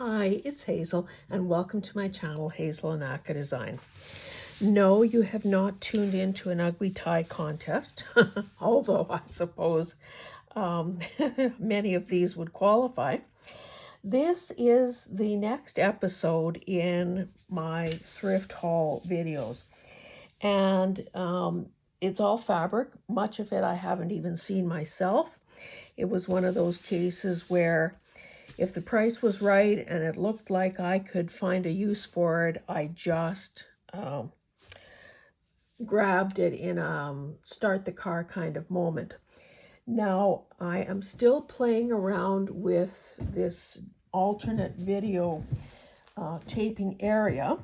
Hi, it's Hazel, and welcome to my channel, Hazel and Aka Design. No, you have not tuned into an ugly tie contest, although I suppose many of these would qualify. This is the next episode in my thrift haul videos, and it's all fabric. Much of it I haven't even seen myself. It was one of those cases where if the price was right and it looked like I could find a use for it, I just grabbed it in a start the car kind of moment. Now, I am still playing around with this alternate video taping area,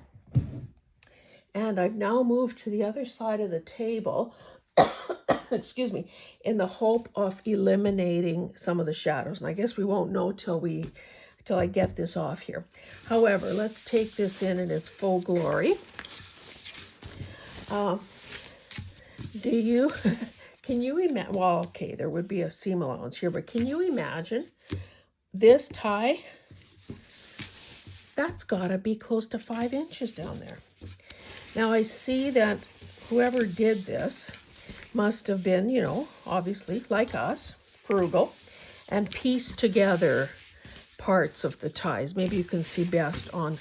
and I've now moved to the other side of the table excuse me, in the hope of eliminating some of the shadows. And I guess we won't know till I get this off here. However, let's take this in its full glory. Can you imagine, well, okay, there would be a seam allowance here, but can you imagine this tie? That's gotta be close to 5 inches down there. Now I see that whoever did this must have been, obviously, like us, frugal, and pieced together parts of the ties. Maybe you can see best on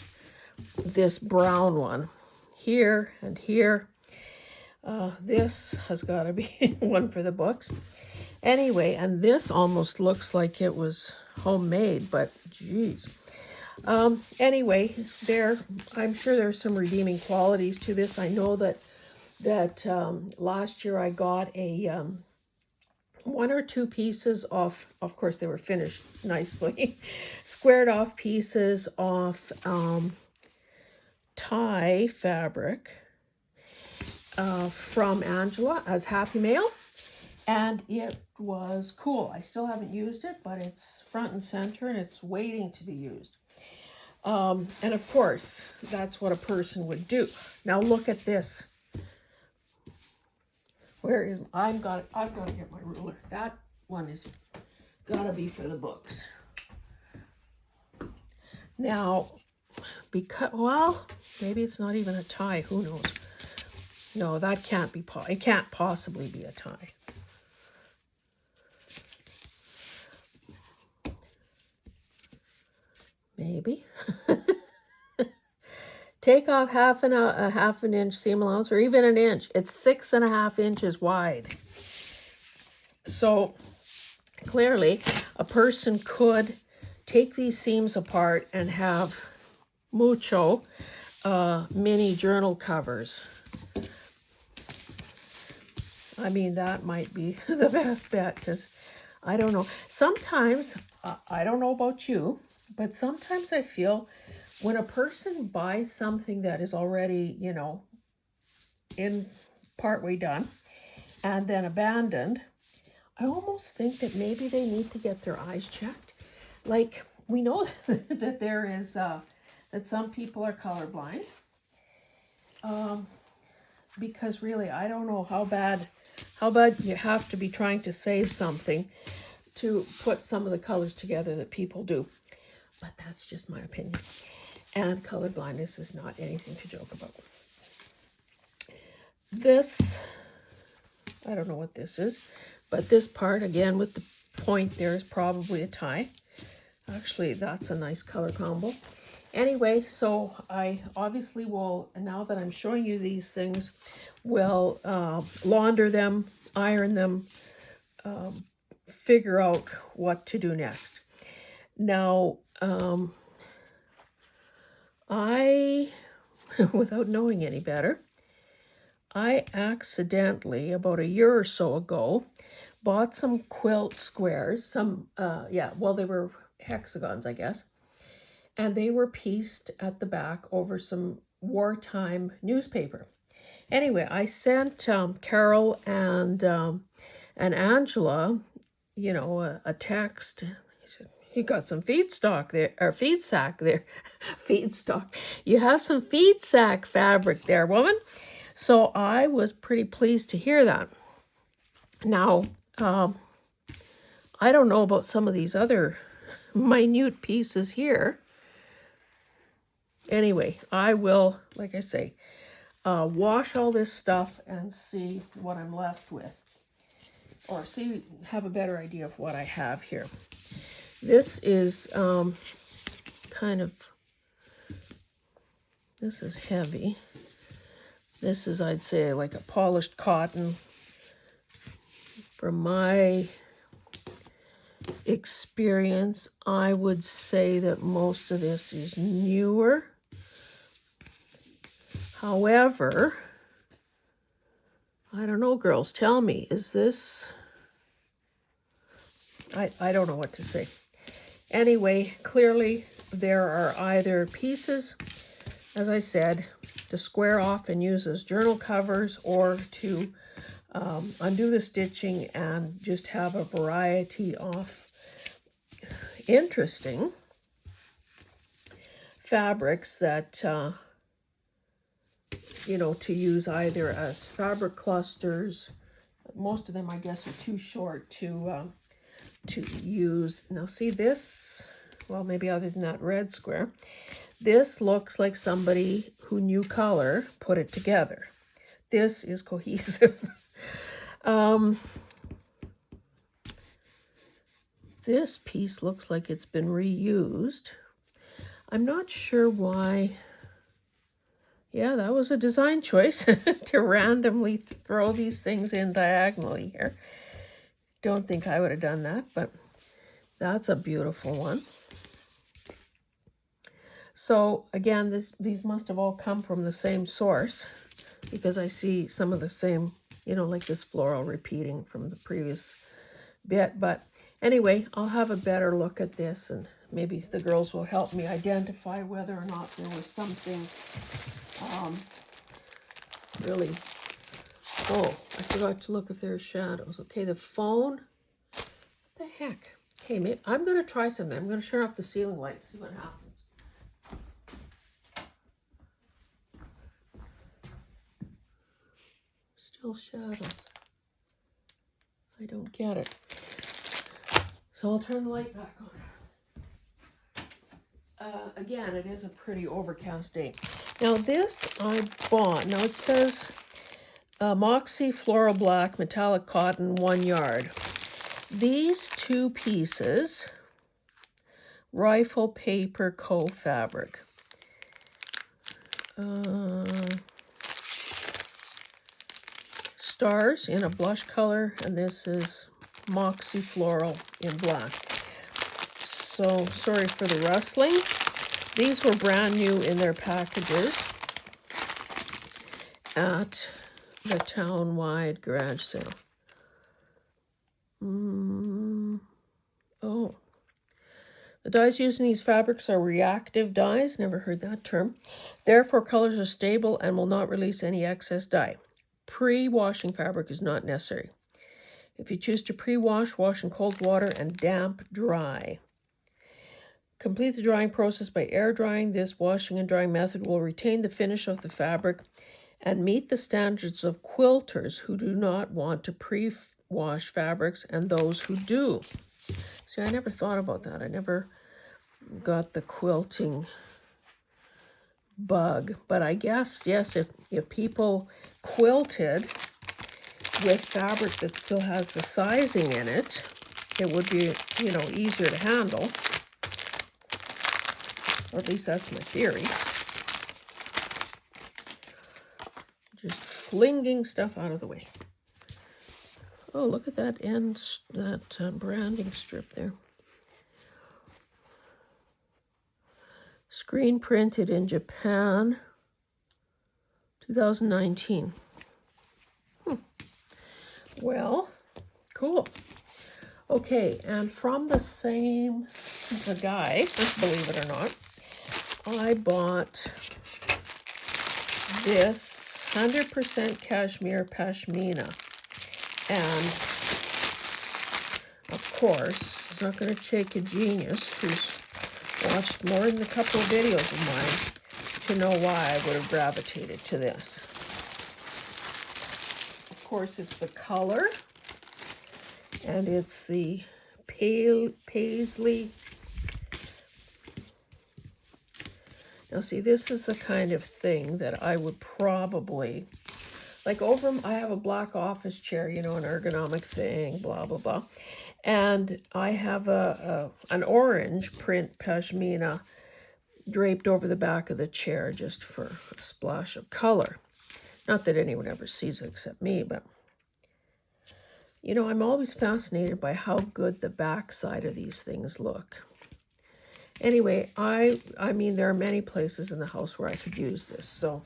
this brown one. Here and here. This has got to be one for the books. Anyway, and this almost looks like it was homemade, but geez. Anyway, I'm sure there's some redeeming qualities to this. I know that last year I got a one or two pieces of course they were finished nicely, squared off pieces of tie fabric from Angela as Happy Mail, and it was cool. I still haven't used it, but it's front and center and it's waiting to be used. And of course, that's what a person would do. Now look at this. Where is, I've got to get my ruler. That one is gotta be for the books. Now, because, well, maybe it's not even a tie, who knows? No, that can't be, it can't possibly be a tie. Maybe. Take off half an inch seam allowance, or even an inch. It's 6.5 inches wide. So clearly a person could take these seams apart and have mucho mini journal covers. I mean, that might be the best bet, because I don't know. Sometimes, I don't know about you, but sometimes I feel when a person buys something that is already, in partway done and then abandoned, I almost think that maybe they need to get their eyes checked. Like, we know that there is, that some people are colorblind. Because really, I don't know how bad you have to be trying to save something to put some of the colors together that people do. But that's just my opinion. And color blindness is not anything to joke about. This, I don't know what this is, but this part, again, with the point there, is probably a tie. Actually, that's a nice color combo. Anyway, so I obviously will, now that I'm showing you these things, will launder them, iron them, figure out what to do next. Now, I, without knowing any better, I accidentally, about a year or so ago, bought some quilt squares, well, they were hexagons, I guess, and they were pieced at the back over some wartime newspaper. Anyway, I sent Carol and Angela, a text. He said, "You got some feed sack there. Feedstock. You have some feed sack fabric there, woman." So I was pretty pleased to hear that. Now, I don't know about some of these other minute pieces here, Anyway, I will, like I say, wash all this stuff and see what I'm left with. Or have a better idea of what I have here. This is this is heavy. This is, I'd say, like a polished cotton. From my experience, I would say that most of this is newer. However, I don't know, girls, tell me, is this... I don't know what to say. Anyway, clearly there are either pieces, as I said, to square off and use as journal covers, or to undo the stitching and just have a variety of interesting fabrics that, you know, to use either as fabric clusters. Most of them, I guess, are too short to use. Now see this, well, maybe other than that red square, this looks like somebody who knew color put it together. This is cohesive. This piece looks like it's been reused. I'm not sure why. Yeah, that was a design choice to randomly throw these things in diagonally here. Don't think I would have done that, but that's a beautiful one. So again, these must have all come from the same source, because I see some of the same, you know, like this floral repeating from the previous bit. But anyway, I'll have a better look at this, and maybe the girls will help me identify whether or not there was something really... Oh, I forgot to look if there are shadows. Okay, the phone. What the heck? Okay, maybe I'm going to try something. I'm going to turn off the ceiling lights, see what happens. Still shadows. I don't get it. So I'll turn the light back on. Again, it is a pretty overcast day. Now this I bought. Now it says Moxie Floral Black Metallic Cotton 1 yard. These two pieces, Rifle Paper Co. fabric. Stars in a blush color, and this is Moxie Floral in black. So sorry for the rustling. These were brand new in their packages at the town-wide garage sale. Oh. The dyes used in these fabrics are reactive dyes. Never heard that term. Therefore, colors are stable and will not release any excess dye. Pre-washing fabric is not necessary. If you choose to pre-wash, wash in cold water and damp dry. Complete the drying process by air drying. This washing and drying method will retain the finish of the fabric and meet the standards of quilters who do not want to pre-wash fabrics and those who do. See, I never thought about that. I never got the quilting bug. But I guess, yes, if people quilted with fabric that still has the sizing in it, it would be, you know, easier to handle. Or at least that's my theory. Just flinging stuff out of the way. Oh, look at that end, that branding strip there. Screen printed in Japan, 2019. Well, cool. Okay, and from the same guy, believe it or not, I bought this 100% cashmere pashmina. And, of course, it's not going to take a genius who's watched more than a couple of videos of mine to know why I would have gravitated to this. Of course, it's the color, and it's the paisley. Now, Now see, this is the kind of thing that I would probably, like I have a black office chair, you know, an ergonomic thing, blah, blah, blah. And I have an orange print pashmina draped over the back of the chair just for a splash of color. Not that anyone ever sees it except me, but you know, I'm always fascinated by how good the back side of these things look. Anyway, I mean, there are many places in the house where I could use this, so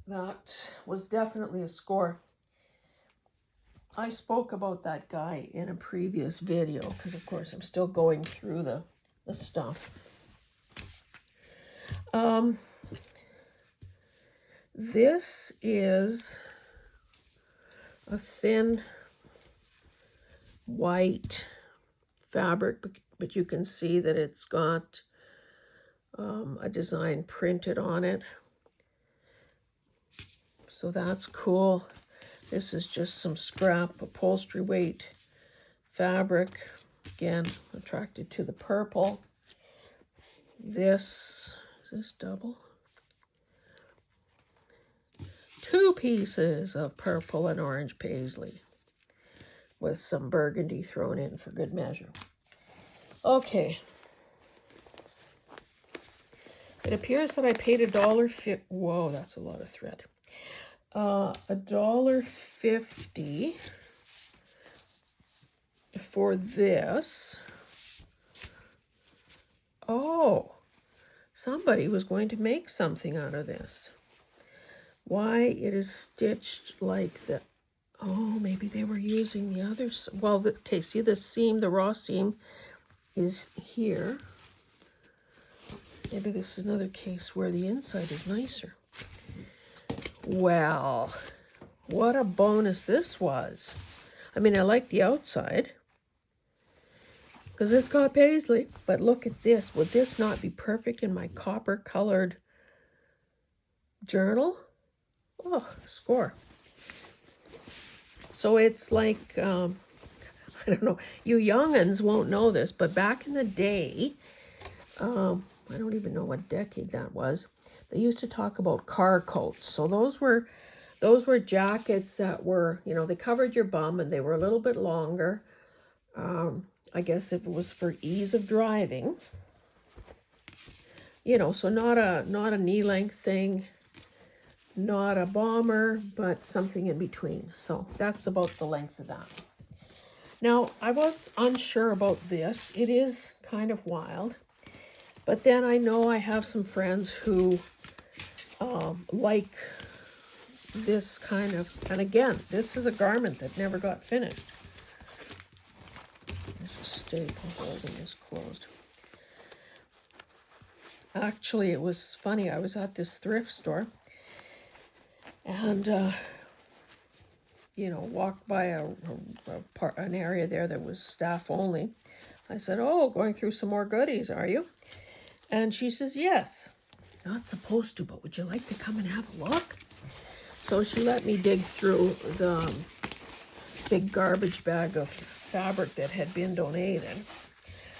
that was definitely a score. I spoke about that guy in a previous video because, of course, I'm still going through the stuff. This is a thin white fabric, but you can see that it's got a design printed on it. So that's cool. This is just some scrap upholstery weight fabric. Again, attracted to the purple. Is this double? 2 pieces of purple and orange paisley with some burgundy thrown in for good measure. Okay. It appears that I paid $1.50. Whoa, that's a lot of thread. $1.50 for this. Oh, somebody was going to make something out of this. Why it is stitched like that? Oh, maybe they were using the others. Well, okay, see the seam, the raw seam is here. Maybe this is another case where the inside is nicer. Well, what a bonus this was. I mean, I like the outside because it's got paisley, but look at this. Would this not be perfect in my copper colored journal? Oh, score. So it's like, I don't know, you young'uns won't know this, but back in the day, I don't even know what decade that was, they used to talk about car coats. So those were jackets that were, you know, they covered your bum and they were a little bit longer. I guess if it was for ease of driving, you know, so not a knee length thing, not a bomber, but something in between. So that's about the length of that. Now, I was unsure about this. It is kind of wild. But then I know I have some friends who like this kind of, and again, this is a garment that never got finished. There's a staple holding this closed. Actually, it was funny. I was at this thrift store and, you know, walked by an area there that was staff only. I said, oh, going through some more goodies, are you? And she says, yes. Not supposed to, but would you like to come and have a look? So she let me dig through the big garbage bag of fabric that had been donated.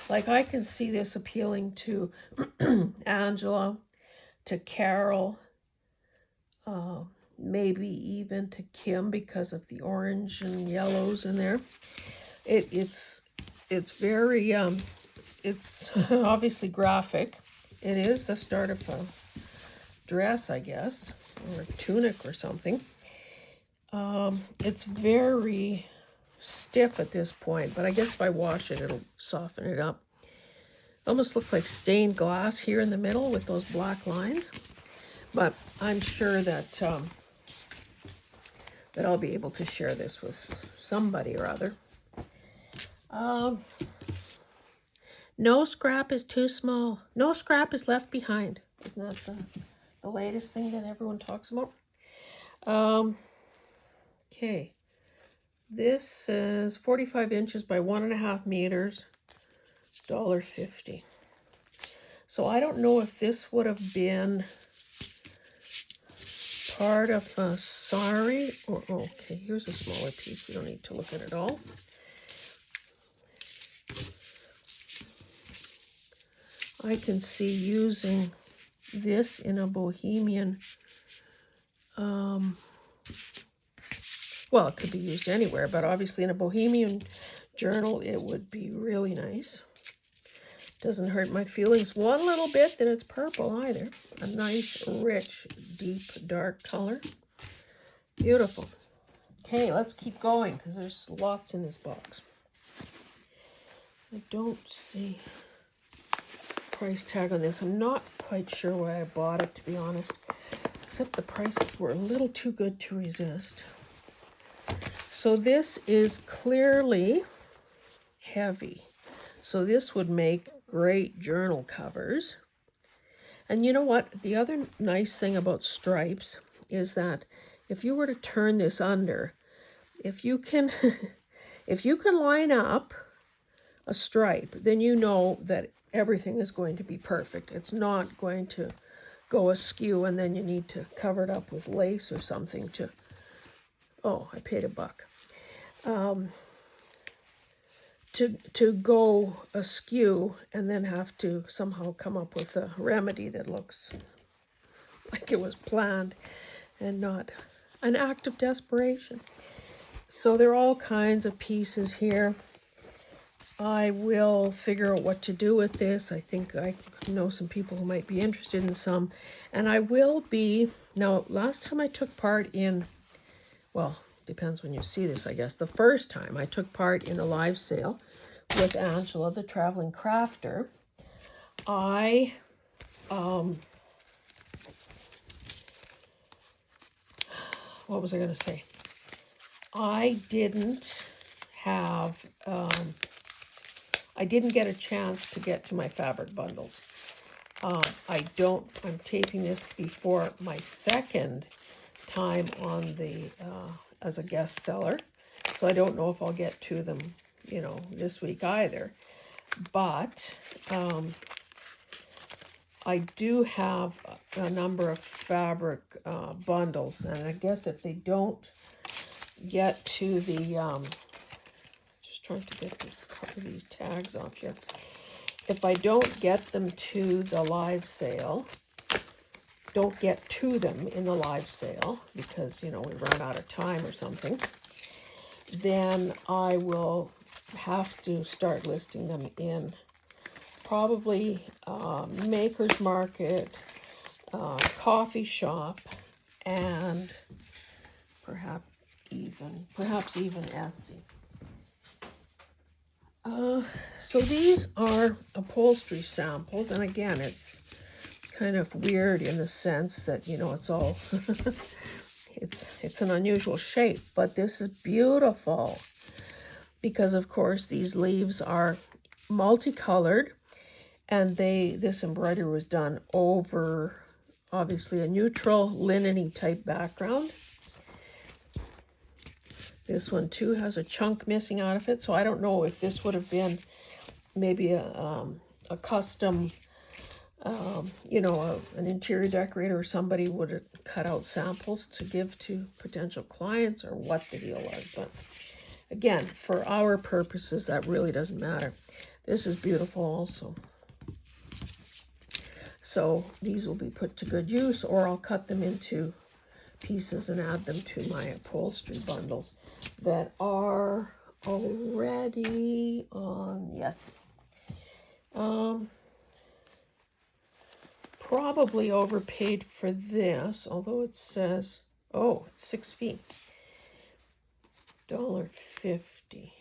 Like, I can see this appealing to Angela, to Carol, maybe even to Kim because of the orange and yellows in there. It's very, it's obviously graphic. It is the start of a dress, I guess, or a tunic or something. It's very stiff at this point, but I guess if I wash it, it'll soften it up. Almost looks like stained glass here in the middle with those black lines. But I'm sure that that I'll be able to share this with somebody or other. No scrap is too small. No scrap is left behind. Isn't that the latest thing that everyone talks about? Okay. This is 45 inches by 1.5 meters, $1.50. So I don't know if this would have been part of a sari or, okay, here's a smaller piece. We don't need to look at it all. I can see using this in a bohemian, well, it could be used anywhere, but obviously in a bohemian journal, it would be really nice. Doesn't hurt my feelings one little bit that it's purple either. A nice, rich, deep, dark color. Beautiful. Okay, let's keep going because there's lots in this box. I don't see price tag on this. I'm not quite sure why I bought it, to be honest, except the prices were a little too good to resist. So this is clearly heavy. So this would make great journal covers. And you know what? The other nice thing about stripes is that if you were to turn this under, if you can if you can line up a stripe, then you know that everything is going to be perfect. It's not going to go askew and then you need to cover it up with lace or something to, oh, I paid $1. To go askew and then have to somehow come up with a remedy that looks like it was planned and not an act of desperation. So there are all kinds of pieces here. I will figure out what to do with this. I think I know some people who might be interested in some. And I will be, now last time I took part in, well, depends when you see this, I guess. The first time I took part in a live sale with Angela, the traveling crafter, I what was I going to say? I didn't have, I didn't get a chance to get to my fabric bundles. I'm taping this before my second time on the, as a guest seller. So I don't know if I'll get to them, you know, this week either. But I do have a number of fabric bundles, and I guess if they don't get to the, just trying to get these tags off here. If I don't get them to the live sale, don't get to them in the live sale because, you know, we run out of time or something, then I will have to start listing them in probably Maker's Market, coffee shop, and perhaps even Etsy. So these are upholstery samples, and again, it's kind of weird in the sense that, you know, it's all it's an unusual shape, but this is beautiful because of course these leaves are multicolored, and this embroidery was done over obviously a neutral linen-y type background. This one too has a chunk missing out of it, so I don't know if this would have been maybe a custom, you know, an interior decorator or somebody would have cut out samples to give to potential clients, or what the deal was. But again, for our purposes, that really doesn't matter. This is beautiful also. So these will be put to good use, or I'll cut them into pieces and add them to my upholstery bundles that are already on Etsy. Probably overpaid for this, although it says, oh, it's 6 feet. $1.50.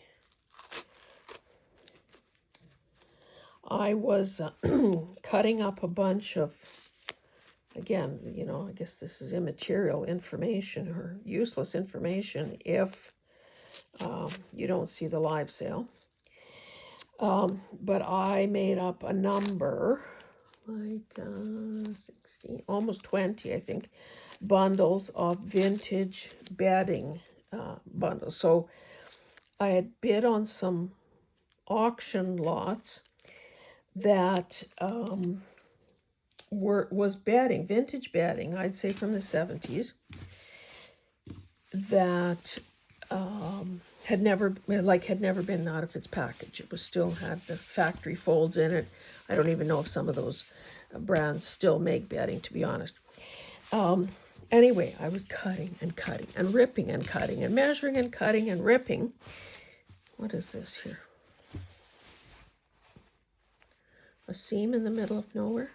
I was cutting up a bunch of, again, you know, I guess this is immaterial information or useless information if you don't see the live sale. But I made up a number, like 16, almost 20, I think, bundles of vintage bedding bundles. So I had bid on some auction lots that was bedding, vintage bedding, I'd say from the 70s, that had never been out of its package. It was still had the factory folds in it. I don't even know if some of those brands still make bedding, to be honest. Anyway, I was cutting and cutting and ripping and cutting and measuring and cutting and ripping. What is this here? A seam in the middle of nowhere.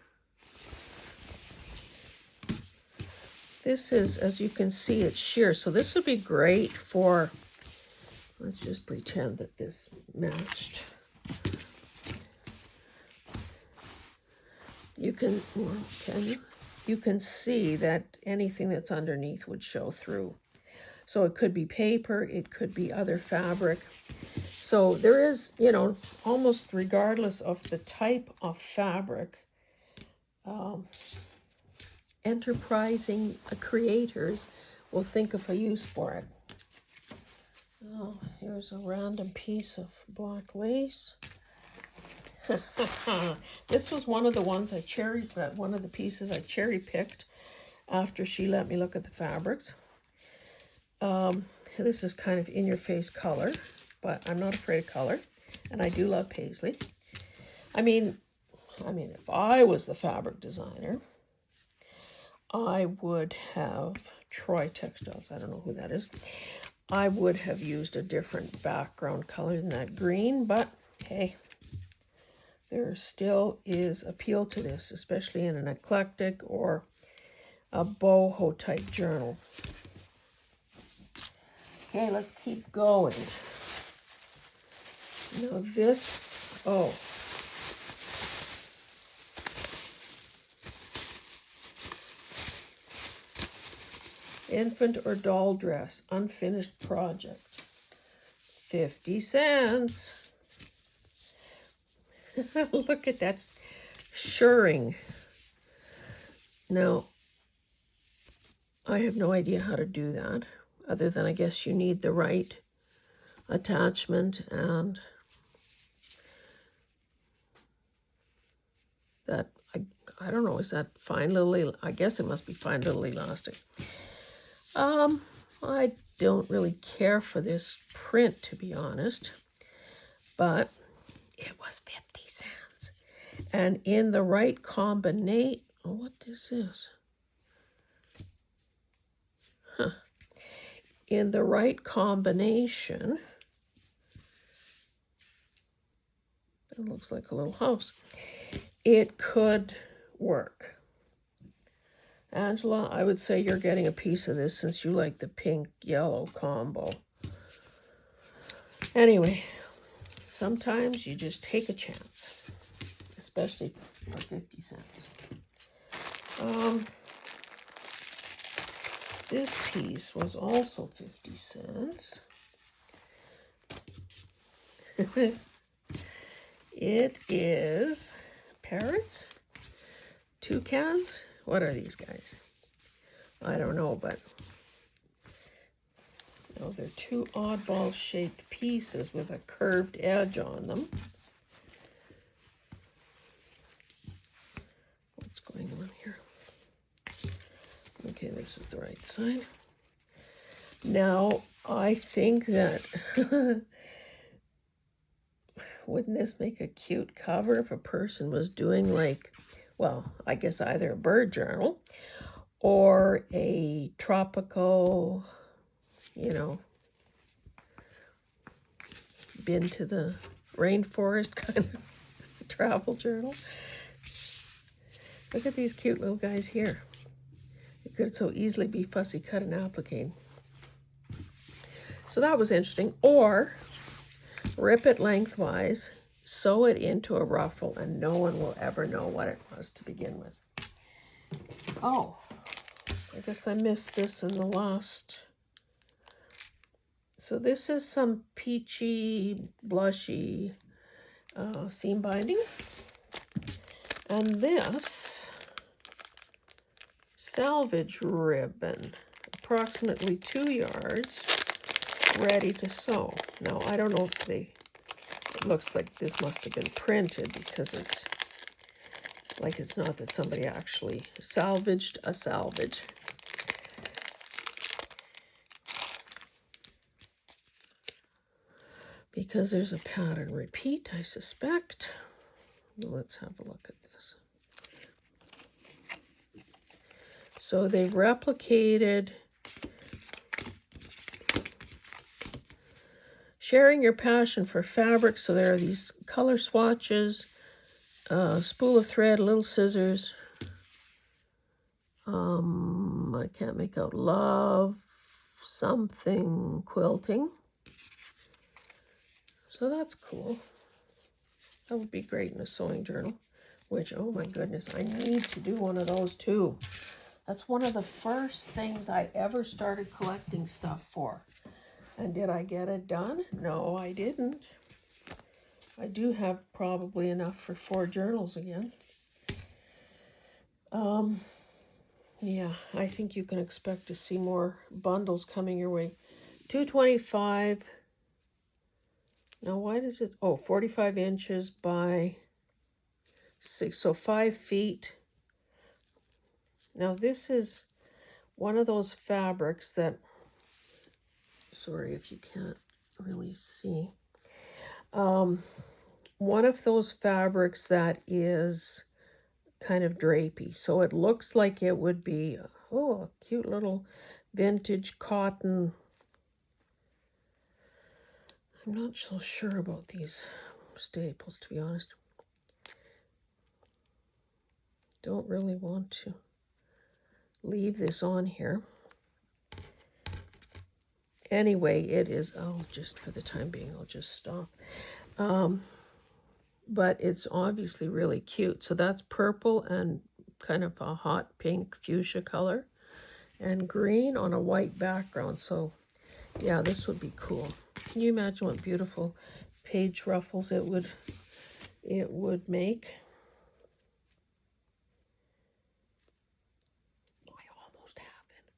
This is, as you can see, it's sheer. So this would be great for, let's just pretend that this matched. You can, well, can you? You can see that anything that's underneath would show through. So it could be paper, it could be other fabric. So there is, you know, almost regardless of the type of fabric, enterprising creators will think of a use for it. Oh, here's a random piece of black lace. This was one of the ones one of the pieces I cherry picked after she let me look at the fabrics. This is kind of in your face color, but I'm not afraid of color, and I do love paisley. I mean, if I was the fabric designer, I would have Troy Textiles. I don't know who that is. I would have used a different background color than that green, but hey, there still is appeal to this, especially in an eclectic or a boho type journal. Okay, let's keep going. Now this, oh. Infant or doll dress, unfinished project. 50 cents. Look at that shirring. Now, I have no idea how to do that, other than I guess you need the right attachment and that, I don't know, is that fine little, I guess it must be fine little elastic. I don't really care for this print, to be honest, but it was 50 cents. And in the right combination, oh, what is this? Huh. In the right combination, it looks like a little house. It could work. Angela, I would say you're getting a piece of this since you like the pink-yellow combo. Anyway, sometimes you just take a chance, especially for 50 cents. This piece was also 50 cents. It is parrots, toucans. What are these guys? I don't know, but no, they're two oddball shaped pieces with a curved edge on them. What's going on here? Okay, this is the right side. Now, I think that wouldn't this make a cute cover if a person was doing like, well, I guess either a bird journal or a tropical, you know, been to the rainforest kind of travel journal. Look at these cute little guys here. It could so easily be fussy cut and appliqued. So that was interesting. Or rip it lengthwise, sew it into a ruffle, and no one will ever know what it was to begin with. Oh, I guess I missed this in the last. So this is some peachy, blushy seam binding. And this salvage ribbon, approximately 2 yards, ready to sew. Now, I don't know if it looks like this must have been printed because it's like it's not that somebody actually salvaged a salvage. because there's a pattern repeat, I suspect. Let's have a look at this. So they've replicated sharing your passion for fabric. So there are these color swatches, a spool of thread, little scissors. I can't make out, love something quilting. So that's cool. That would be great in a sewing journal, which, oh my goodness, I need to do one of those too. That's one of the first things I ever started collecting stuff for. And did I get it done? No, I didn't. I do have probably enough for 4 journals again. Yeah, I think you can expect to see more bundles coming your way. 225. Now, why does it... Oh, 45 inches by 6, so 5 feet. Now, this is one of those fabrics that... Sorry if you can't really see. One of those fabrics that is kind of drapey. So it looks like it would be, oh, a cute little vintage cotton. I'm not so sure about these staples, to be honest. Don't really want to leave this on here. Anyway, it is, oh, just for the time being, I'll just stop. But it's obviously really cute. So that's purple and kind of a hot pink fuchsia color, and green on a white background. So yeah, this would be cool. Can you imagine what beautiful page ruffles it would make? I almost have it.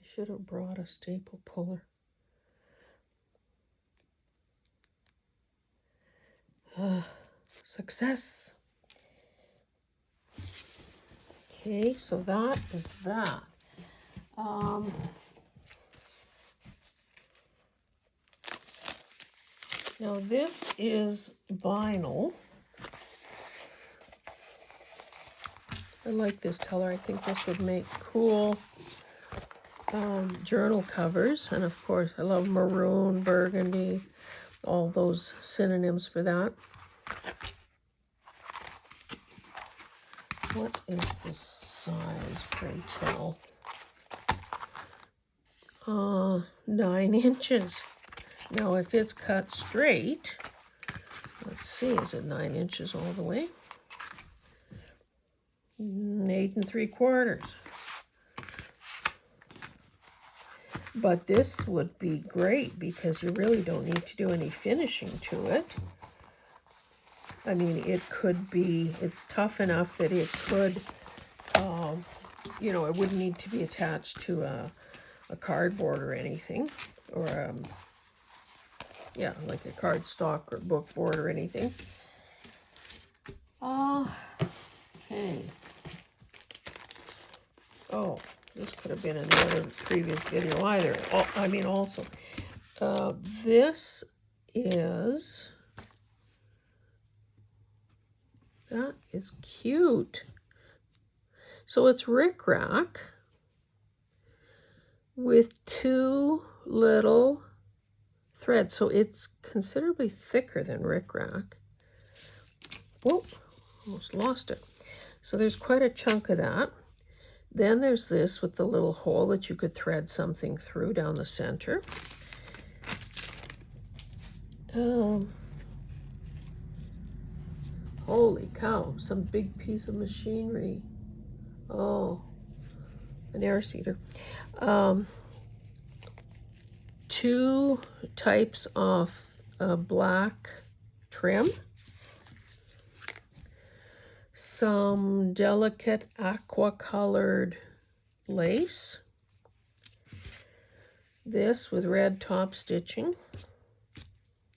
I should have brought a staple puller. Success. Okay, so that is that. Now this is vinyl. I like this color. I think this would make cool journal covers. And of course, I love maroon, burgundy, all those synonyms for that. What is the size, pray tell? 9 inches. Now, if it's cut straight, let's see, is it 9 inches all the way? 8 3/4. But this would be great because you really don't need to do any finishing to it. I mean, it could be, it's tough enough that it could, you know, it wouldn't need to be attached to a cardboard or anything, or yeah, like a cardstock or book board or anything. Okay. Oh, this could have been in the other previous video either. Oh, I mean, also, this is, that is cute. So it's rickrack with 2 little threads. So it's considerably thicker than rickrack. Whoa, almost lost it. So there's quite a chunk of that. Then there's this with the little hole that you could thread something through down the center. Holy cow, some big piece of machinery. Oh, an air seeder. 2 types of black trim. Some delicate aqua colored lace. This with red top stitching.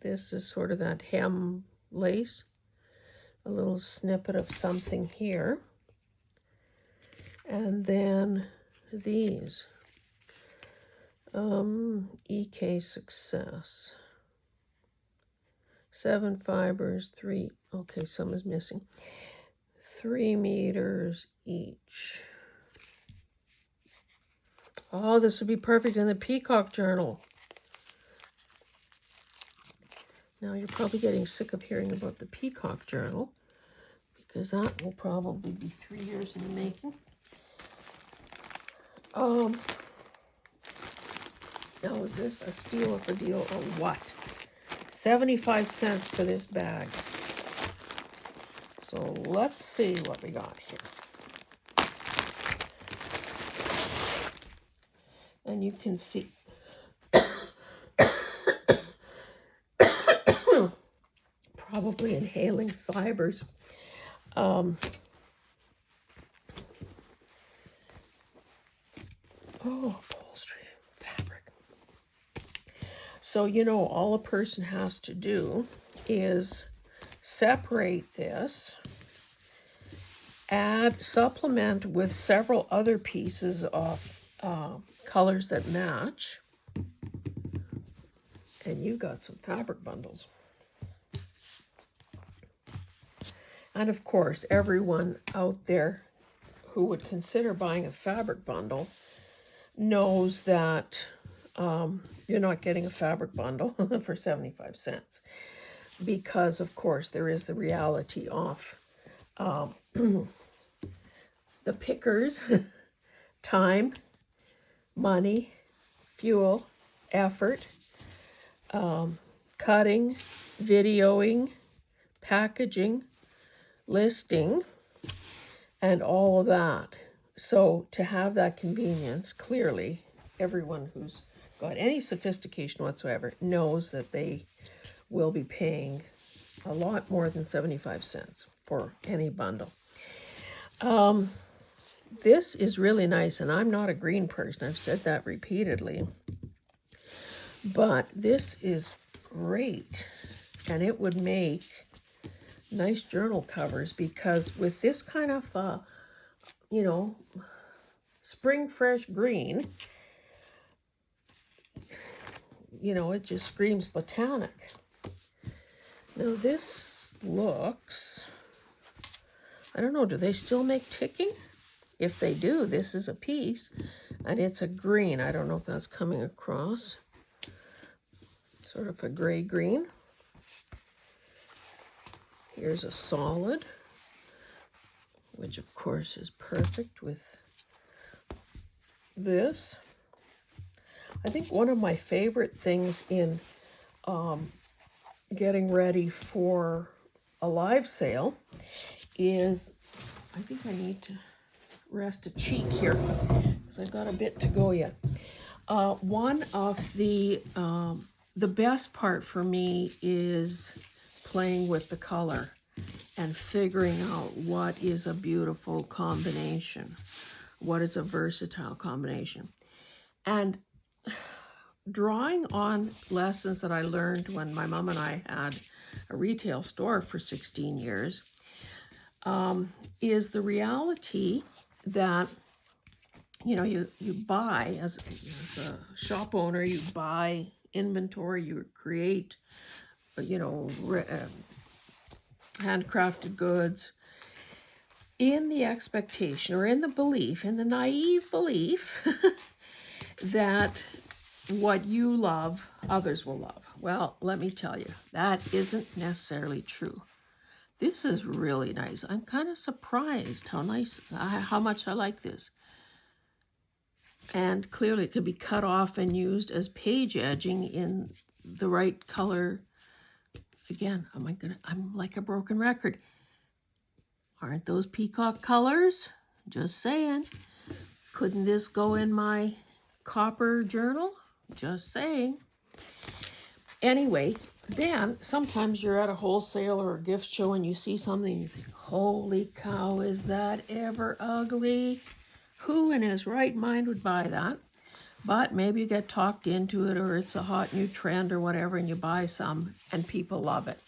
This is sort of that hem lace. A little snippet of something here. And then these. EK Success. 7 fibers, 3. Okay, some is missing. 3 meters each. Oh, this would be perfect in the Peacock Journal. Now, you're probably getting sick of hearing about the Peacock Journal, because that will probably be 3 years in the making. Now, is this a steal of a deal or what? 75 cents for this bag. So let's see what we got here. And you can see probably inhaling fibers. Oh, upholstery fabric. So, you know, all a person has to do is separate this, supplement with several other pieces of colors that match, and you got some fabric bundles. And of course, everyone out there who would consider buying a fabric bundle knows that you're not getting a fabric bundle for 75 cents. Because, of course, there is the reality of the pickers, time, money, fuel, effort, cutting, videoing, packaging, listing, and all of that. So to have that convenience, clearly, everyone who's got any sophistication whatsoever knows that they will be paying a lot more than 75 cents for any bundle. This is really nice, and I'm not a green person. I've said that repeatedly. But this is great, and it would make nice journal covers, because with this kind of, you know, spring fresh green, you know, it just screams botanic. Now this looks, I don't know, do they still make ticking? If they do, this is a piece, and it's a green. I don't know if that's coming across. Sort of a gray green. Here's a solid, which of course is perfect with this. I think one of my favorite things in getting ready for a live sale is, I think I need to rest a cheek here because I've got a bit to go yet. One of the best part for me is playing with the color and figuring out what is a beautiful combination, what is a versatile combination. And drawing on lessons that I learned when my mom and I had a retail store for 16 years, is the reality that, you know, you buy, as a shop owner, you buy inventory, you create, you know, handcrafted goods in the expectation or in the belief, in the naive belief that what you love, others will love. Well, let me tell you, that isn't necessarily true. This is really nice. I'm kind of surprised how much I like this. And clearly it could be cut off and used as page edging in the right color. Again, I'm like a broken record. Aren't those peacock colors? Just saying. Couldn't this go in my copper journal? Just saying. Anyway, then sometimes you're at a wholesale or a gift show and you see something and you think, holy cow, is that ever ugly? Who in his right mind would buy that? But maybe you get talked into it, or it's a hot new trend or whatever, and you buy some and people love it.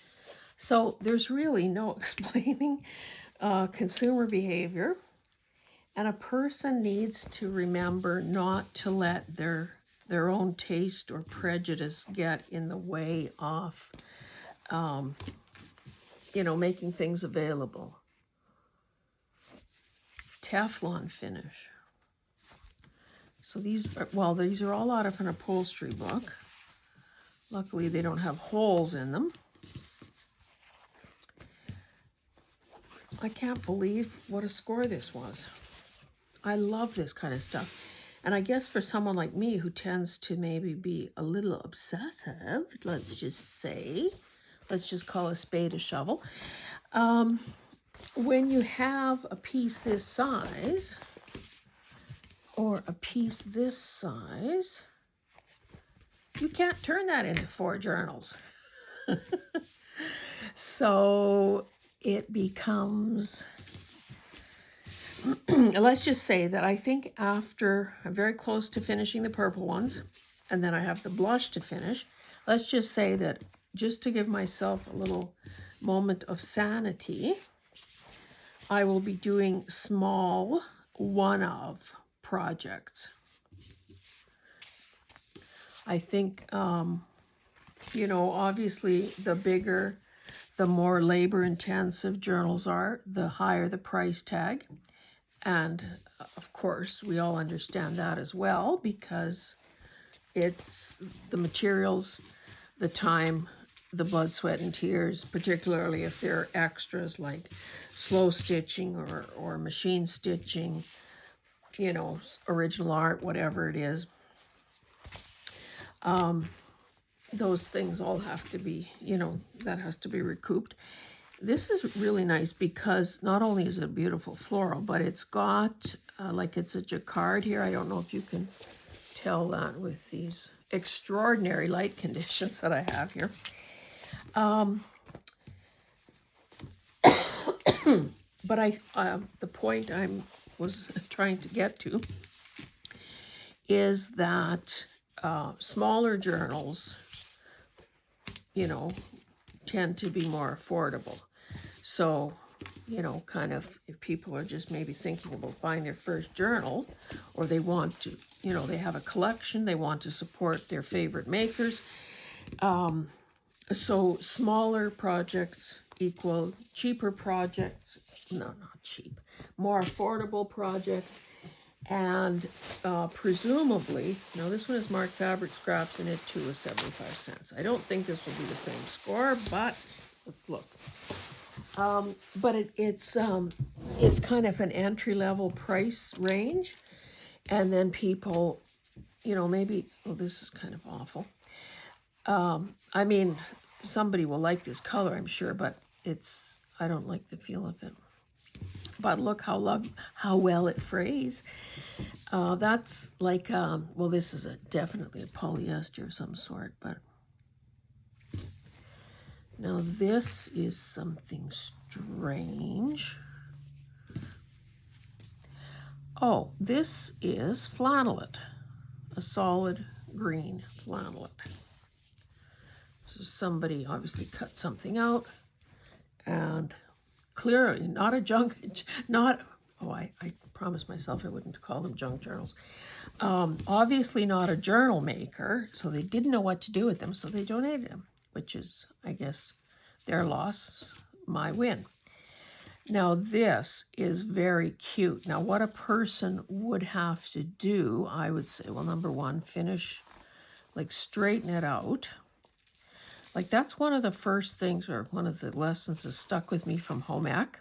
So there's really no explaining consumer behavior. And a person needs to remember not to let their own taste or prejudice get in the way of making things available. Teflon finish. So these are all out of an upholstery book. Luckily, they don't have holes in them. I can't believe what a score this was. I love this kind of stuff. And I guess for someone like me who tends to maybe be a little obsessive, let's just call a spade a shovel. When you have a piece this size, or a piece this size, you can't turn that into 4 journals. So it becomes, let's just say that I think after I'm very close to finishing the purple ones, and then I have the blush to finish, let's just say that just to give myself a little moment of sanity, I will be doing small one-of projects. I think, obviously the bigger, the more labor-intensive journals are, the higher the price tag. And of course, we all understand that as well, because it's the materials, the time, the blood, sweat, and tears, particularly if they're extras like slow stitching or machine stitching, original art, whatever it is. Those things all have to be, that has to be recouped. This is really nice because not only is it beautiful floral, but it's got, it's a jacquard here. I don't know if you can tell that with these extraordinary light conditions that I have here. But the point I was trying to get to is that smaller journals, tend to be more affordable. So, kind of if people are just maybe thinking about buying their first journal, or they want to, they have a collection, they want to support their favorite makers. So smaller projects equal cheaper projects. No, not cheap. More affordable projects. And presumably, now this one is marked fabric scraps and it too is 75 cents. I don't think this will be the same score, but let's look. But it's kind of an entry-level price range. And then people, maybe, this is kind of awful. I mean, somebody will like this color, I'm sure, but I don't like the feel of it. But look how well it frays. That's like, this is definitely a polyester of some sort, but now this is something strange. Oh, this is flannelette, a solid green flannelette. So somebody obviously cut something out, and clearly not a junk, I promised myself I wouldn't call them junk journals. Obviously not a journal maker, so they didn't know what to do with them, so they donated them, which is, I guess, their loss, my win. Now this is very cute. Now what a person would have to do, I would say, well, number one, finish, straighten it out. That's one of the first things, or one of the lessons that stuck with me from home ec.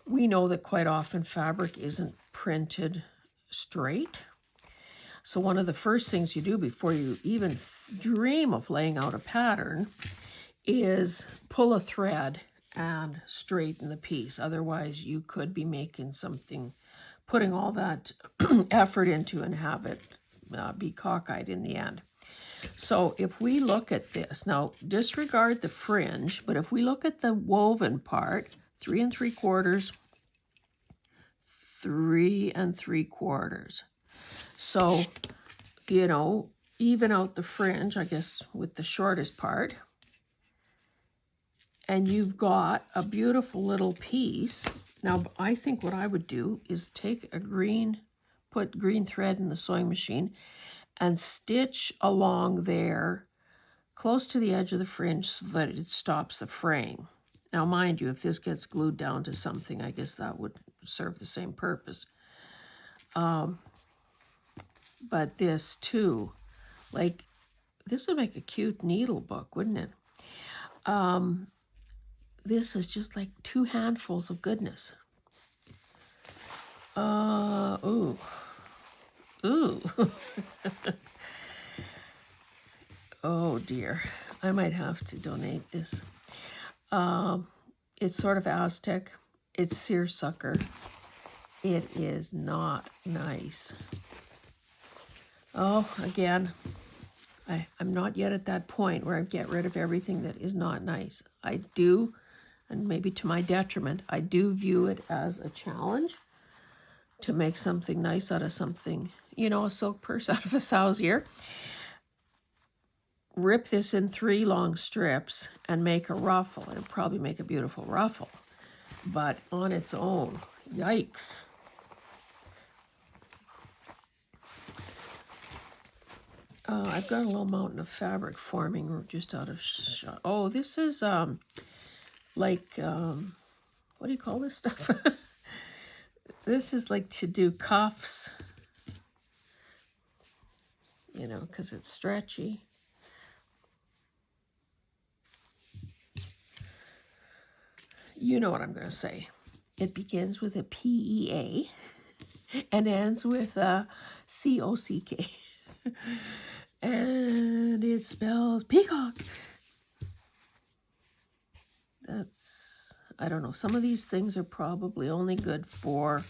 We know that quite often fabric isn't printed straight. So one of the first things you do before you even dream of laying out a pattern is pull a thread and straighten the piece. Otherwise, you could be making something, putting all that effort into and have it be cockeyed in the end. So if we look at this, now disregard the fringe, but if we look at the woven part, 3 3/4, 3 3/4. So, even out the fringe, I guess, with the shortest part, and you've got a beautiful little piece. Now, I think what I would do is take put green thread in the sewing machine and stitch along there close to the edge of the fringe so that it stops the fraying. Now, mind you, if this gets glued down to something, I guess that would serve the same purpose. But this too, like, this would make a cute needle book, wouldn't it? This is just like 2 handfuls of goodness. Ooh. Oh dear, I might have to donate this. It's sort of Aztec. It's seersucker. It is not nice. Oh, again, I'm not yet at that point where I get rid of everything that is not nice. I do, and maybe to my detriment, I do view it as a challenge to make something nice out of something, you know, a silk purse out of a sow's ear. Rip this in 3 long strips and make a ruffle. It'll probably make a beautiful ruffle, but on its own, yikes. I've got a little mountain of fabric forming just out of shot. Oh, this is like, what do you call this stuff? This is like to do cuffs, you know, because it's stretchy. You know what I'm going to say. It begins with a P-E-A and ends with a C-O-C-K. And it spells peacock. That's, I don't know. Some of these things are probably only good for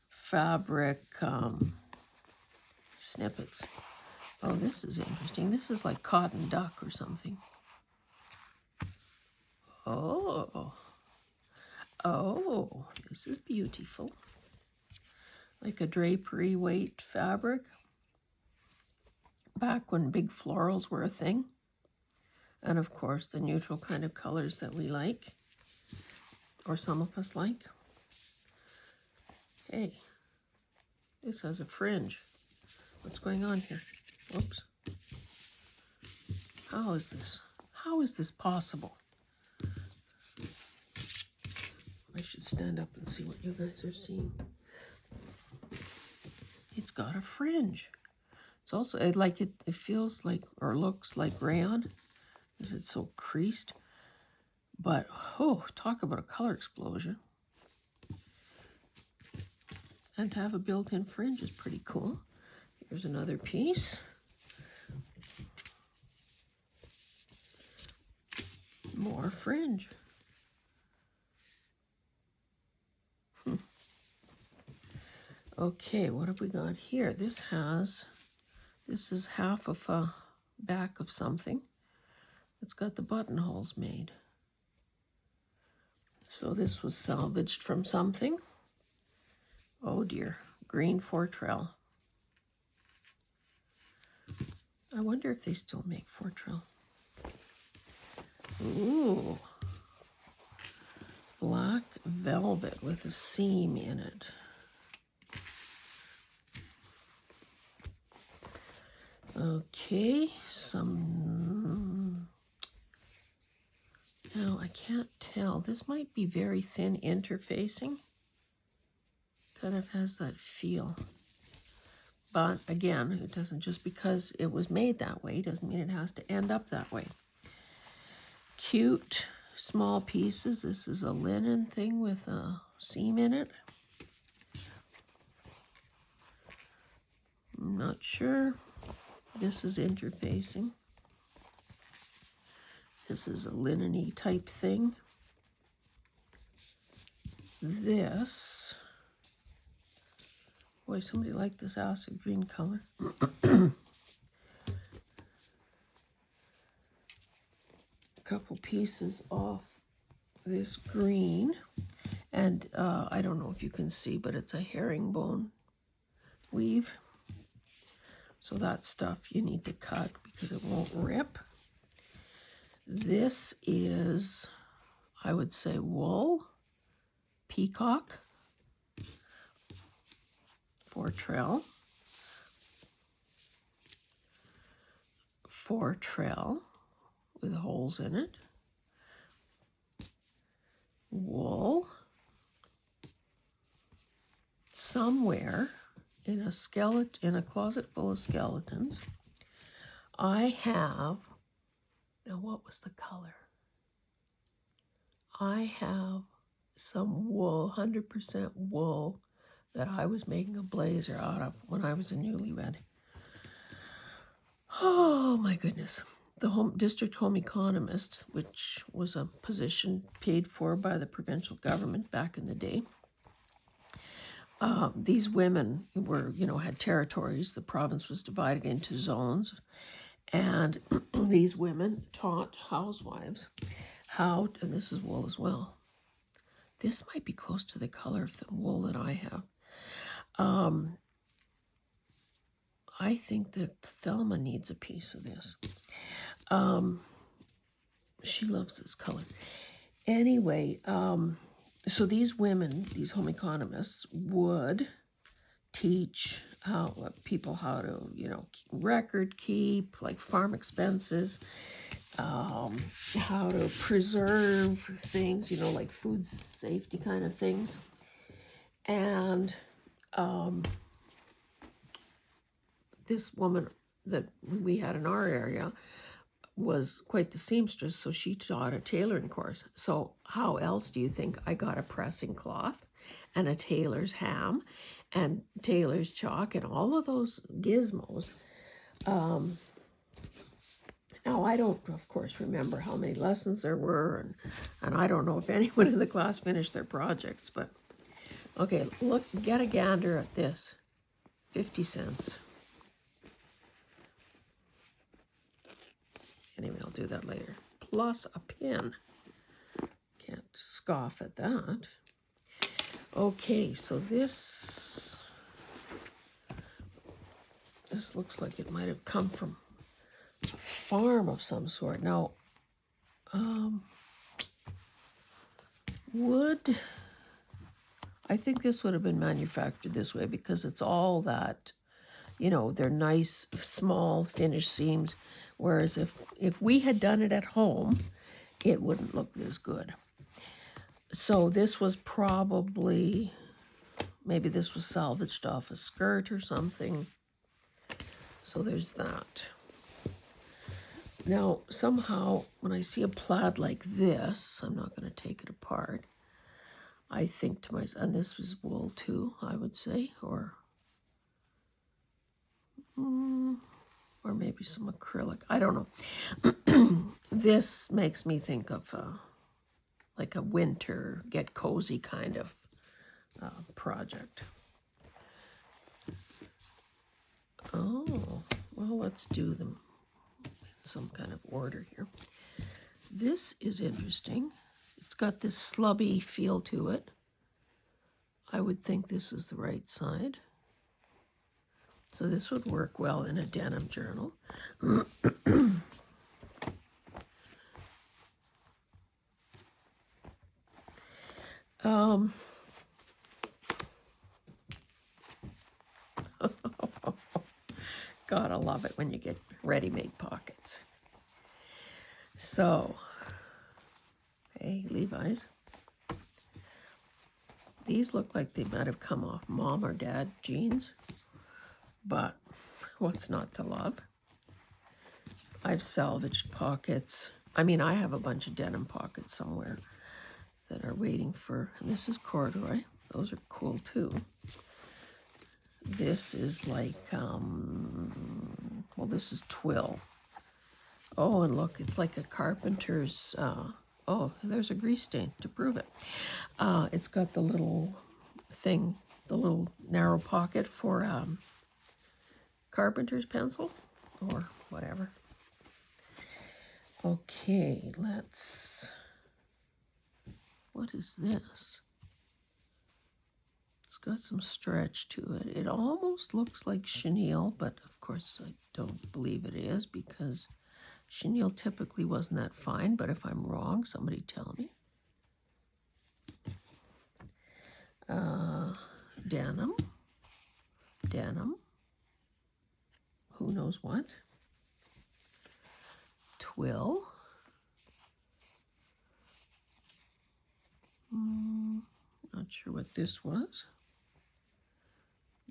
fabric snippets. Oh, this is interesting. This is like cotton duck or something. Oh, this is beautiful. Like a drapery weight fabric. Back when big florals were a thing. And of course, the neutral kind of colors that we like. Or some of us like. Hey, this has a fringe. What's going on here? Whoops. How is this? How is this possible? I should stand up and see what you guys are seeing. It's got a fringe. It's also, it feels like, or looks like rayon, because it's so creased. But, oh, talk about a color explosion. And to have a built-in fringe is pretty cool. Here's another piece. More fringe. Okay, what have we got here? This is half of a back of something. It's got the buttonholes made. So this was salvaged from something. Oh dear, green Fortrell. I wonder if they still make Fortrell. Ooh, black velvet with a seam in it. Okay, now I can't tell. This might be very thin interfacing. Kind of has that feel. But again, it doesn't, just because it was made that way doesn't mean it has to end up that way. Cute small pieces. This is a linen thing with a seam in it. I'm not sure. This is interfacing. This is a linen-y type thing. This, boy, somebody liked this acid green color. A couple pieces off this green. And I don't know if you can see, but it's a herringbone weave. So that stuff you need to cut because it won't rip. This is, I would say, wool, peacock, Fortrell, 4 trail with holes in it. Wool. Somewhere in a closet full of skeletons, I have, now what was the color? I have some wool, 100% wool, that I was making a blazer out of when I was a newlywed. Oh my goodness. The district home economist, which was a position paid for by the provincial government back in the day, these women were, had territories. The province was divided into zones. And these women taught housewives how, and this is wool as well. This might be close to the color of the wool that I have. I think that Thelma needs a piece of this. She loves this color. Anyway, so these women, these home economists, would teach people how to, record keep, like farm expenses, how to preserve things, like food safety kind of things. And this woman that we had in our area was quite the seamstress, so she taught a tailoring course. So how else do you think I got a pressing cloth and a tailor's ham and tailor's chalk and all of those gizmos? Now, I don't, of course, remember how many lessons there were, and I don't know if anyone in the class finished their projects, but okay, look, get a gander at this. 50 cents. Anyway, I'll do that later. Plus a pin. Can't scoff at that. Okay, so this looks like it might have come from a farm of some sort. Now, I think this would have been manufactured this way because it's all that, they're nice, small, finished seams. Whereas if we had done it at home, it wouldn't look this good. So this was probably, maybe this was salvaged off a skirt or something. So there's that. Now, somehow, when I see a plaid like this, I'm not going to take it apart. I think to myself, and this was wool too, I would say, or maybe some acrylic. I don't know. This makes me think of like a winter get cozy kind of project. Oh, well, let's do them in some kind of order here. This is interesting. It's got this slubby feel to it. I would think this is the right side. So this would work well in a denim journal. Gotta love it when you get ready-made pockets. So, hey, Levi's. These look like they might have come off mom or dad jeans, but what's not to love? I've salvaged pockets. I mean, I have a bunch of denim pockets somewhere that are waiting for, and this is corduroy. Those are cool too. This is like, well, this is twill. Oh, and look, it's like a carpenter's, oh, there's a grease stain to prove it. It's got the little thing, the little narrow pocket for carpenter's pencil or whatever. Okay, what is this? It's got some stretch to it. It almost looks like chenille, but of course I don't believe it is because chenille typically wasn't that fine, but if I'm wrong, somebody tell me. Denim, who knows what. twill. Not sure what this was.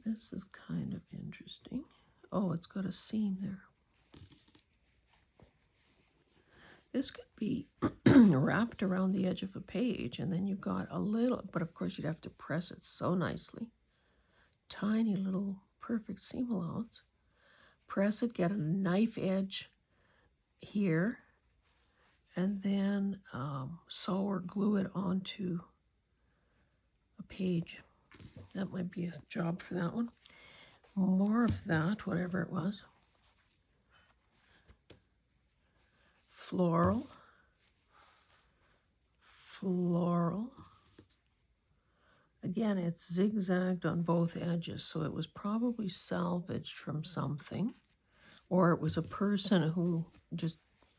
This is kind of interesting. Oh, it's got a seam there. This could be wrapped around the edge of a page, and then you've got a little, but of course you'd have to press it so nicely. Tiny little perfect seam allowance. Press it, get a knife edge here, and then sew or glue it onto a page. That might be a job for that one. More of that, whatever it was. Floral. Floral. Again, it's zigzagged on both edges, so it was probably salvaged from something, or it was a person who just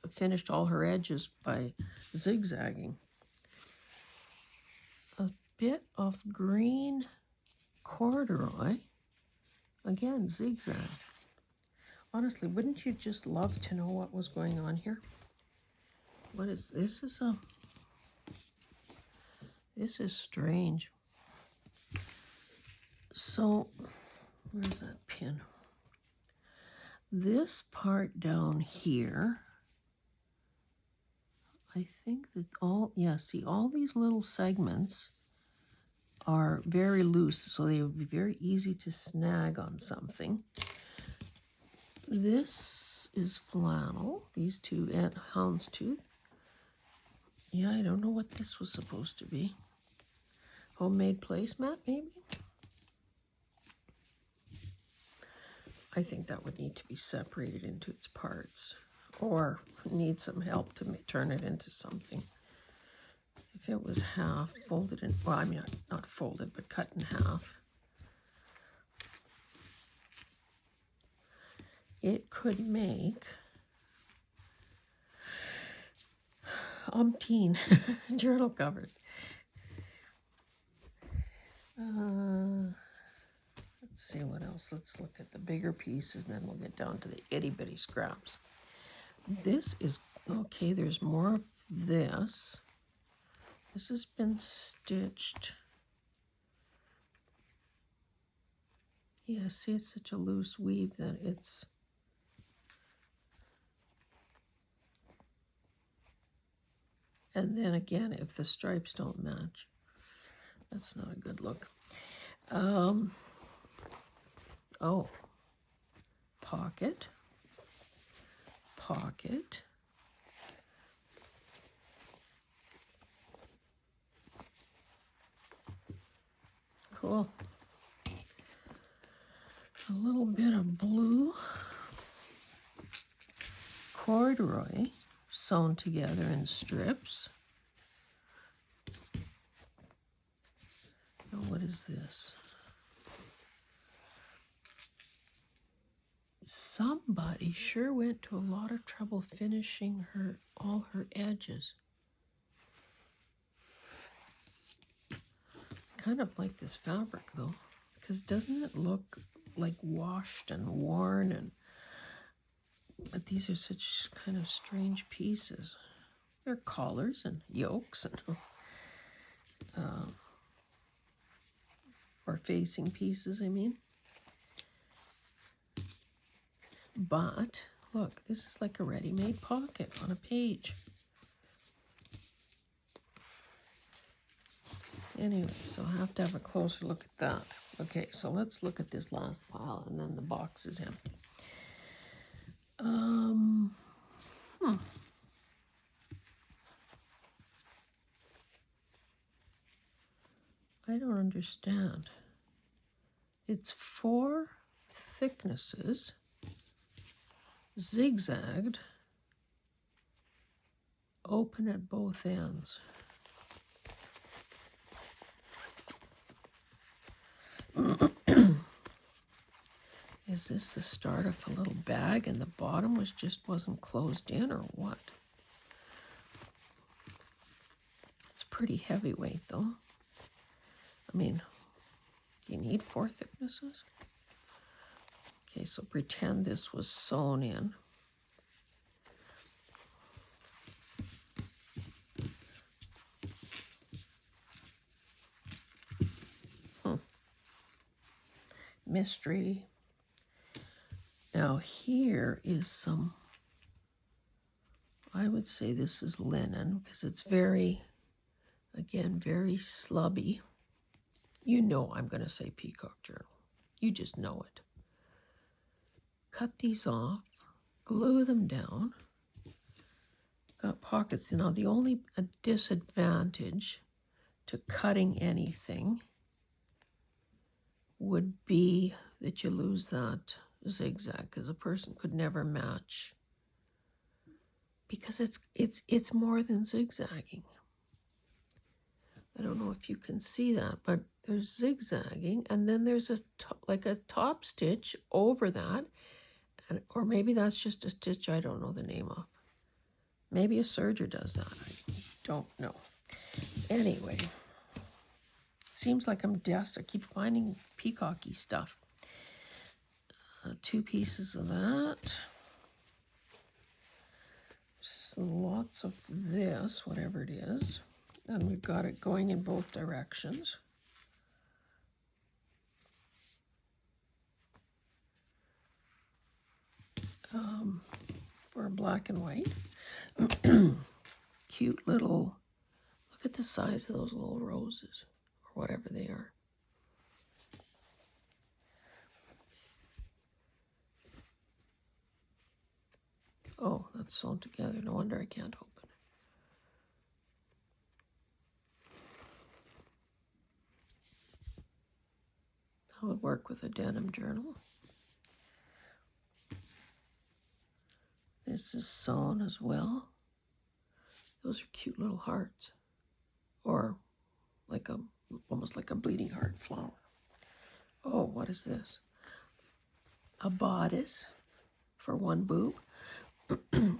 finished all her edges by zigzagging. A bit of green corduroy, again, zigzag. Honestly, wouldn't you just love to know what was going on here? What is this? This is strange. So, where's that pin? This part down here, I think that see, all these little segments are very loose, so they would be very easy to snag on something. This is flannel, these two houndstooth. Yeah, I don't know what this was supposed to be. Homemade placemat, maybe? I think that would need to be separated into its parts, or need some help to turn it into something. If it was half folded in, well, I mean, not folded, but cut in half, it could make umpteen journal covers. Let's see what else. Let's look at the bigger pieces, and then we'll get down to the itty-bitty scraps. This is, okay, there's more of this. This has been stitched. Yeah, see, it's such a loose weave that it's... And then again, if the stripes don't match, that's not a good look. Oh, pocket, pocket. Cool. A little bit of blue corduroy sewn together in strips. Now, what is this? Somebody sure went to a lot of trouble finishing all her edges. Kind of like this fabric though, because doesn't it look like washed and worn, but these are such kind of strange pieces. They're collars and yokes and or facing pieces, I mean. But look, this is like a ready-made pocket on a page. Anyway, so I have to have a closer look at that. Okay, so let's look at this last pile, and then the box is empty. I don't understand. It's 4 thicknesses, zigzagged, open at both ends. Is this the start of a little bag and the bottom wasn't closed in, or what? It's pretty heavyweight though. I mean, do you need 4 thicknesses? Okay, so pretend this was sewn in. mystery. Now here is some, I would say this is linen because it's very, again, very slubby. You know I'm going to say peacock journal. You just know it. Cut these off, glue them down. Got pockets. Now the only disadvantage to cutting anything would be that you lose that zigzag, because a person could never match, because it's more than zigzagging. I don't know if you can see that, but there's zigzagging, and then there's like a top stitch over that, and or maybe that's just a stitch I don't know the name of. Maybe a serger does that. I don't know. Anyway, seems like I'm desperate. I keep finding peacocky stuff. 2 pieces of that. So lots of this, whatever it is. And we've got it going in both directions. For black and white. Cute little, look at the size of those little roses, or whatever they are. Oh, that's sewn together. No wonder I can't open it. That would work with a denim journal. This is sewn as well. Those are cute little hearts, or like almost like a bleeding heart flower. Oh, what is this? A bodice for one boob.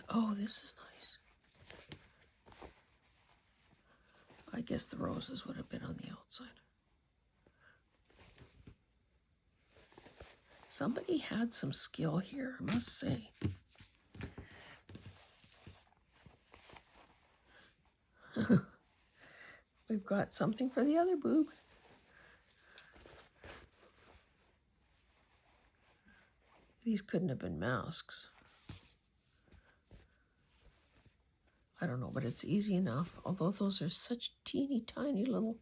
Oh, this is nice. I guess the roses would have been on the outside. Somebody had some skill here, I must say. We've got something for the other boob. These couldn't have been masks. I don't know, but it's easy enough. Although those are such teeny tiny little.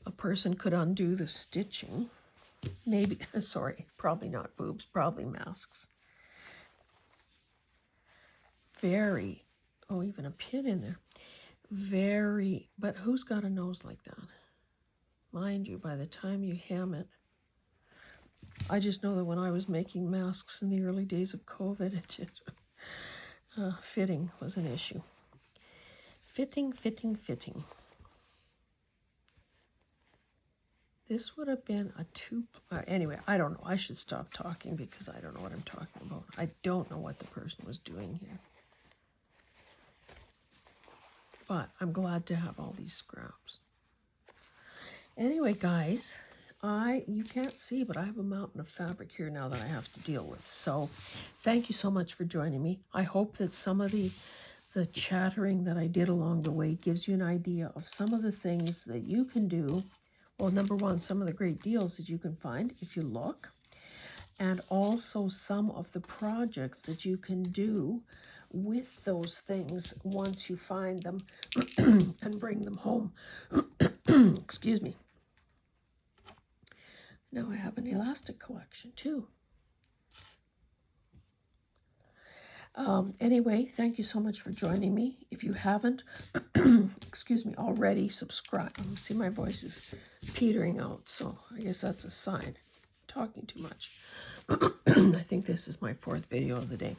A person could undo the stitching. Maybe, sorry, probably not boobs, probably masks. Very, oh, even a pin in there. Very, but who's got a nose like that? Mind you, by the time you hem it, I just know that when I was making masks in the early days of COVID, it just, fitting was an issue. Fitting. This would have been a 2, anyway, I don't know. I should stop talking because I don't know what I'm talking about. I don't know what the person was doing here. But I'm glad to have all these scraps. Anyway, guys, you can't see, but I have a mountain of fabric here now that I have to deal with. So thank you so much for joining me. I hope that some of the chattering that I did along the way gives you an idea of some of the things that you can do. Well, number one, some of the great deals that you can find if you look, and also some of the projects that you can do with those things once you find them and bring them home. Excuse me. Now I have an elastic collection too. Anyway, thank you so much for joining me. If you haven't, excuse me, already subscribe. See, my voice is petering out, so I guess that's a sign. I'm talking too much. I think this is my 4th video of the day.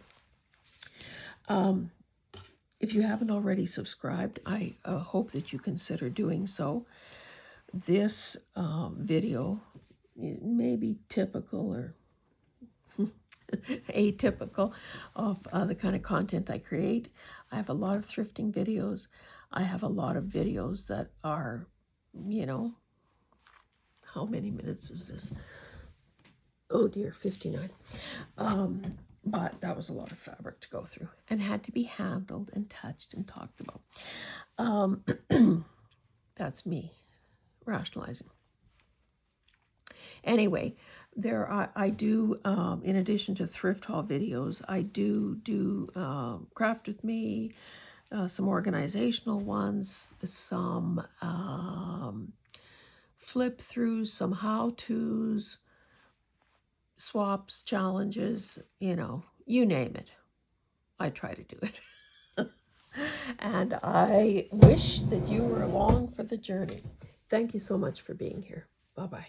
If you haven't already subscribed, I hope that you consider doing so. This video may be typical or atypical of the kind of content I create. I have a lot of thrifting videos. I have a lot of videos that are, you know, how many minutes is this? Oh dear, 59. But that was a lot of fabric to go through and had to be handled and touched and talked about. That's me rationalizing. Anyway, I do, in addition to thrift haul videos, I do craft with me, some organizational ones, some flip throughs, some how-tos, swaps, challenges, you name it. I try to do it. And I wish that you were along for the journey. Thank you so much for being here. Bye-bye.